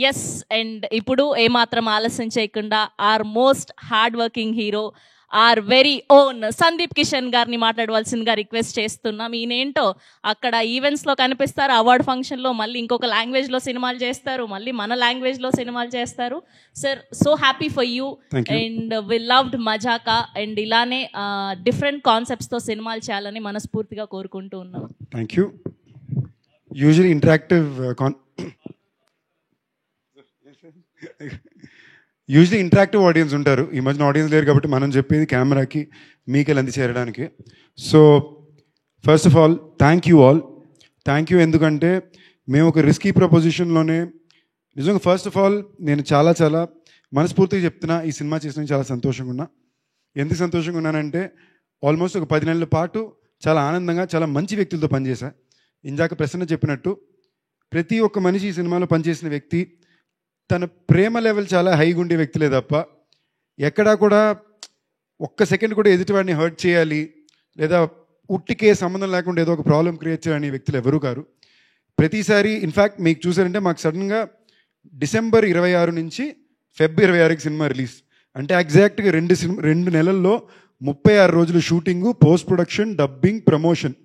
Yes, and ఇప్పుడు ఏమాత్రం ఆలస్యం చేయకుండా our most hard working hero, our very own Sandeep Kishan గారిని మాట్లాడవలసిందిగా రిక్వెస్ట్ చేస్తున్నాం. ఈయనేంటో అక్కడ ఈవెంట్స్లో కనిపిస్తారు, అవార్డ్ ఫంక్షన్లో మళ్ళీ ఇంకొక లాంగ్వేజ్లో సినిమాలు చేస్తారు, మళ్ళీ మన లాంగ్వేజ్లో సినిమాలు చేస్తారు. Sir, so happy for you and we loved Mazaka, and ఇలానే డిఫరెంట్ కాన్సెప్ట్స్తో సినిమాలు చేయాలని మనస్ఫూర్తిగా కోరుకుంటూ ఉన్నాం. Thank you. Usually interactive audience ఉంటారు. ఈ మధ్యన ఆడియన్స్ లేరు కాబట్టి మనం చెప్పేది కెమెరాకి మీకెళ్ళి అందిచేయడానికి. So first of all thank you. ఎందుకంటే మేము ఒక రిస్కీ ప్రపోజిషన్లోనే నిజంగా ఫస్ట్ ఆఫ్ ఆల్ నేను చాలా చాలా మనస్ఫూర్తిగా చెప్తున్నా, ఈ సినిమా చేసిన చాలా సంతోషంగా ఉన్నా. ఎందుకు సంతోషంగా ఉన్నానంటే ఆల్మోస్ట్ ఒక 10 నెలల పాటు చాలా ఆనందంగా చాలా మంచి వ్యక్తులతో పనిచేశా. ఇందాక ప్రసన్న చెప్పినట్టు ప్రతి ఒక్క మనిషి ఈ సినిమాలో పనిచేసిన వ్యక్తి తన ప్రేమ లెవెల్ చాలా హైగా ఉండే వ్యక్తులే తప్ప ఎక్కడా కూడా ఒక్క సెకండ్ కూడా ఎదుటివాడిని హర్ట్ చేయాలి లేదా ఉట్టికే సంబంధం లేకుండా ఏదో ఒక ప్రాబ్లం క్రియేట్ చేయాలని వ్యక్తులు ఎవరూ కారు. ప్రతిసారి ఇన్ఫ్యాక్ట్ మీకు చూసారంటే మాకు సడన్గా డిసెంబర్ 26 నుంచి ఫిబ్రవరి 26కి సినిమా రిలీజ్ అంటే ఎగ్జాక్ట్గా 2 నెలల్లో 36 రోజులు shooting, post production, dubbing, promotion.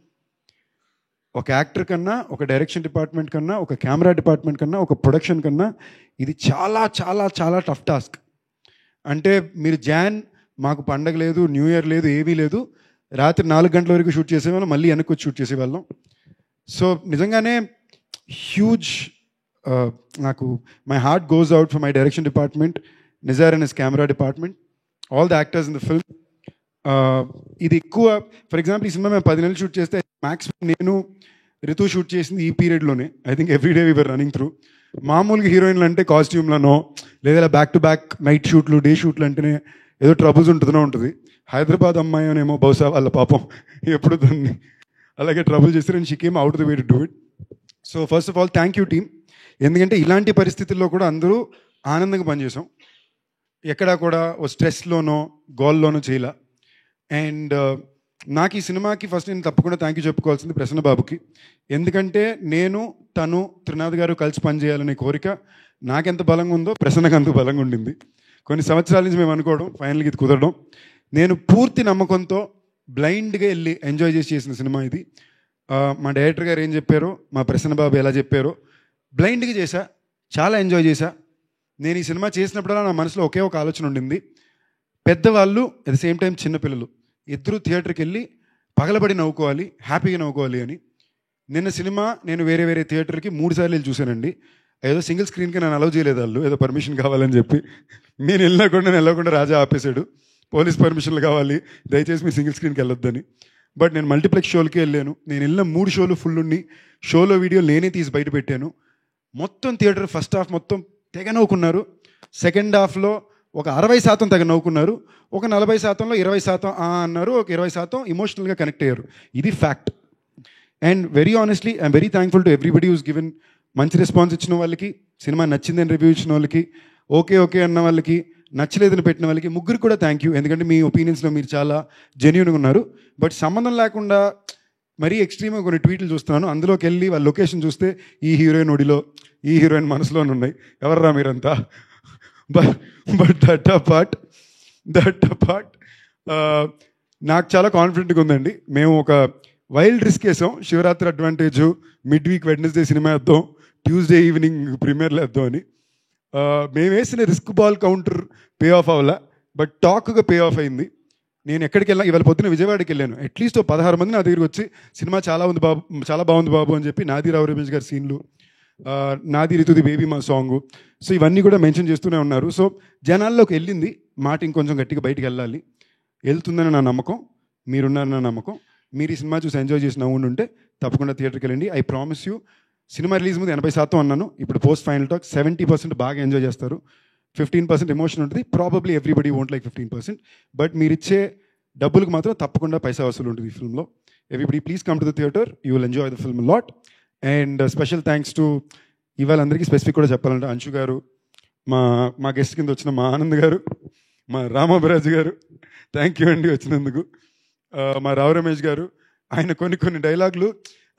ఒక యాక్టర్ కన్నా, ఒక డైరెక్షన్ డిపార్ట్మెంట్ కన్నా, ఒక కెమెరా డిపార్ట్మెంట్ కన్నా, ఒక ప్రొడక్షన్ కన్నా ఇది చాలా చాలా చాలా టఫ్ టాస్క్. అంటే మీరు మాకు పండగ లేదు, న్యూ ఇయర్ లేదు, ఏమీ లేదు, రాత్రి 4 గంటల వరకు షూట్ చేసేవాళ్ళం, మళ్ళీ వెనక్కి వచ్చి షూట్ చేసేవాళ్ళం. సో నిజంగానే హ్యూజ్ నాకు my heart goes out for my direction department, Nizar and his camera department, all the actors in the film. ఇది ఎక్కువ ఫర్ ఎగ్జాంపుల్ ఈ సినిమా మేము 10 నెలలు షూట్ చేస్తే మ్యాక్స్ నేను రితు షూట్ చేసింది ఈ పీరియడ్లోనే. I think everyday we were running through. మామూలుగా హీరోయిన్లు అంటే కాస్ట్యూమ్లనో లేదా బ్యాక్ టు బ్యాక్ నైట్ షూట్లు, డే షూట్లు అంటేనే ఏదో ట్రబుల్స్ ఉంటుంది. హైదరాబాద్ అమ్మాయి అనేమో బహుశా వాళ్ళ పాపం ఎప్పుడు దాన్ని అలాగే ట్రబుల్ చేస్తారు and she came out the way to do it. So first of all thank you team. ఎందుకంటే ఇలాంటి పరిస్థితుల్లో కూడా అందరూ ఆనందంగా పనిచేసాం, ఎక్కడా కూడా ఓ స్ట్రెస్లోనో గోల్లోనో చేయలే. అండ్ నాకు ఈ సినిమాకి ఫస్ట్ నేను తప్పకుండా థ్యాంక్ యూ చెప్పుకోవాల్సింది ప్రసన్న బాబుకి. ఎందుకంటే తను త్రినాథ్ గారు కలిసి పనిచేయాలనే కోరిక నాకెంత బలంగా ఉందో ప్రసన్నకు అంత బలంగా ఉండింది. కొన్ని సంవత్సరాల నుంచి మేము అనుకోవడం, ఫైనల్గా ఇది కుదరడం. నేను పూర్తి నమ్మకంతో బ్లైండ్గా వెళ్ళి ఎంజాయ్ చేసిన సినిమా ఇది. మా డైరెక్టర్ గారు ఏం చెప్పారో, మా ప్రసన్న బాబు ఎలా చెప్పారో బ్లైండ్గా చేశా, చాలా ఎంజాయ్ చేశా. నేను ఈ సినిమా చేసినప్పుడల్లా నా మనసులో ఒకే ఒక ఆలోచన ఉండింది, పెద్దవాళ్ళు అట్ ద సేమ్ టైం చిన్నపిల్లలు ఇద్దరు థియేటర్కి వెళ్ళి పగలబడి నవ్వుకోవాలి, హ్యాపీగా నవ్వుకోవాలి అని. నిన్న సినిమా నేను వేరే వేరే థియేటర్కి 3 సార్లు వెళ్ళి చూశానండి. ఏదో సింగిల్ స్క్రీన్కి నన్ను అలౌ చేయలేదు వాళ్ళు, ఏదో పర్మిషన్ కావాలని చెప్పి. నేను వెళ్ళకుండా రాజా ఆపేశాడు, పోలీస్ పర్మిషన్లు కావాలి, దయచేసి మీ సింగిల్ స్క్రీన్కి వెళ్ళొద్దని. బట్ నేను మల్టీప్లెక్స్ షోలకి వెళ్ళాను. నేను వెళ్ళిన 3 షోలు ఫుల్ ఉండి షోలో వీడియో నేనే తీసి బయట పెట్టాను. మొత్తం థియేటర్ ఫస్ట్ హాఫ్ మొత్తం తెగ నవ్వుకున్నారు, సెకండ్ హాఫ్లో ఒక 60% తెగ నవ్వుకున్నారు, ఒక 40%లో 20% అన్నారు, ఒక 20% ఇమోషనల్గా కనెక్ట్ అయ్యారు. ఇది fact. And very honestly I'm very thankful to everybody who's given. మంచి రెస్పాన్స్ ఇచ్చిన వాళ్ళకి, సినిమా నచ్చిందని రివ్యూ ఇచ్చిన వాళ్ళకి, ఓకే అన్న వాళ్ళకి, నచ్చలేదని పెట్టిన వాళ్ళకి, ముగ్గురు కూడా థ్యాంక్ యూ. ఎందుకంటే మీ ఒపీనియన్స్లో మీరు చాలా జెన్యూన్గా ఉన్నారు. బట్ సంబంధం లేకుండా మరీ ఎక్స్ట్రీమ్గా కొన్ని ట్వీట్లు చూస్తున్నాను, అందులోకి వెళ్ళి వాళ్ళ లొకేషన్ చూస్తే ఈ హీరోయిన్ ఒడిలో, ఈ హీరోయిన్ మనసులోనే ఉన్నాయి, ఎవర్రా మీరంతా. బట్ దట్ అపార్ట్ నాకు చాలా కాన్ఫిడెంట్గా ఉందండి. మేము ఒక వైల్డ్ రిస్క్ వేసాం, Shivaratri advantage, mid week Wednesday cinema వేద్దాం, ట్యూస్డే ఈవినింగ్ ప్రీమియర్లో వేద్దాం అని. మేము వేసిన risk ball counter pay off అవ్వాల, బట్ టాక్గా పే ఆఫ్ అయింది. నేను ఎక్కడికి వెళ్ళా, ఇవాళ పొద్దున్న విజయవాడకి వెళ్ళాను. అట్లీస్ట్ 16 మంది నా దగ్గరికి వచ్చి సినిమా చాలా బాగుంది బాబు అని చెప్పి, నాది రావు రమేష్ గారి సీన్లు, నాది రితుది బేబీ మా సాంగ్, సో ఇవన్నీ కూడా మెన్షన్ చేస్తూనే ఉన్నారు. సో జనాల్లోకి వెళ్ళింది మాట, ఇంకొంచెం గట్టిగా బయటికి వెళ్ళాలి, వెళ్తుందని నా నమ్మకం, మీరున్నారని నా నమ్మకం. మీరు ఈ సినిమా చూసి ఎంజాయ్ చేసి నవ్వుంటే తప్పకుండా థియేటర్కి వెళ్ళండి. I promise you. Cinema release ముందు 80% అన్నాను, ఇప్పుడు పోస్ట్ ఫైనల్ టాక్ 70% బాగా ఎంజాయ్ చేస్తారు, 15% ఎమోషన్ ఉంటుంది. Probably everybody won't like 15%, but మీరు ఇచ్చే డబ్బులకు మాత్రం తప్పకుండా పైసా వసూలు ఉంటుంది ఈ ఫిల్మ్లో. Everybody please come to the theatre, you will enjoy the film lot. And special thanks to ఇవాళ అందరికీ స్పెసిఫిక్ కూడా చెప్పాలంటే అంశు గారు, మా గెస్ట్ కింద వచ్చిన మా ఆనంద్ గారు, మా రామాభిరాజు గారు, థ్యాంక్ యూ అండి వచ్చినందుకు. మా రావు రమేష్ గారు, ఆయన కొన్ని డైలాగులు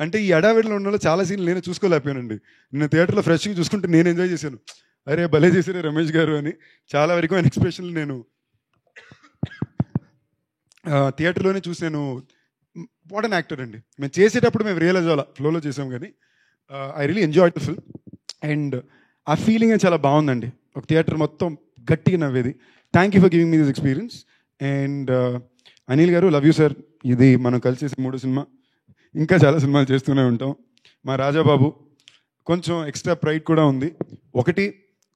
అంటే ఈ అడావిడిలో ఉన్న చాలా సీన్లు నేను చూసుకోలేకపోయానండి. నేను థియేటర్లో ఫ్రెష్గా చూసుకుంటే నేను ఎంజాయ్ చేశాను. అరే భలే చేశారే రమేష్ గారు అని చాలా వరకు ఆయన ఎక్స్ప్రెషన్లు నేను థియేటర్లోనే చూసి నేను వాట్ అన్ యాక్టర్ అండి. మేము చేసేటప్పుడు మేము రియలైజ్ అవ్వాలి ఫ్లోలో చేసాం, కానీ I really enjoy the film and ఆ ఫీలింగ్ చాలా బాగుందండి. ఒక థియేటర్ మొత్తం గట్టిగా నవ్వేది. Thank you for giving me this experience. And Anil garu, love you sir. ఇది మనం కలిసి చేసే 3వ సినిమా, ఇంకా చాలా సినిమాలు చేస్తూనే ఉంటాం. మా రాజాబాబు కొంచెం ఎక్స్ట్రా ప్రైడ్ కూడా ఉంది. ఒకటి,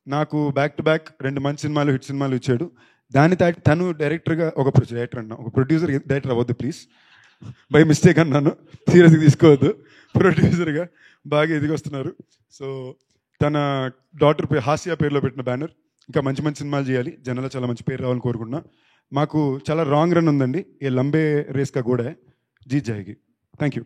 నాకు బ్యాక్ టు బ్యాక్ 2 మంచి సినిమాలు, హిట్ సినిమాలు ఇచ్చాడు. దాని తను డైరెక్టర్గా ఒక ప్రొడ్యూసర్ డైరెక్టర్ అవ్వద్దు ప్లీజ్, బై మిస్టేక్ అన్నాను, సీరియస్గా తీసుకోవద్దు. ప్రొడ్యూసర్గా బాగా ఎదిగొస్తున్నారు. సో తన డాటర్ హాస్య పేరులో పెట్టిన బ్యానర్. ఇంకా మంచి మంచి సినిమాలు చేయాలి, జనాల్లో చాలా మంచి పేరు రావాలని కోరుకుంటున్నా. మాకు చాలా రాంగ్ రన్ ఉందండి. ఏ లంబే రేస్ కా కూడా జీత్ జాయేగి. Thank you.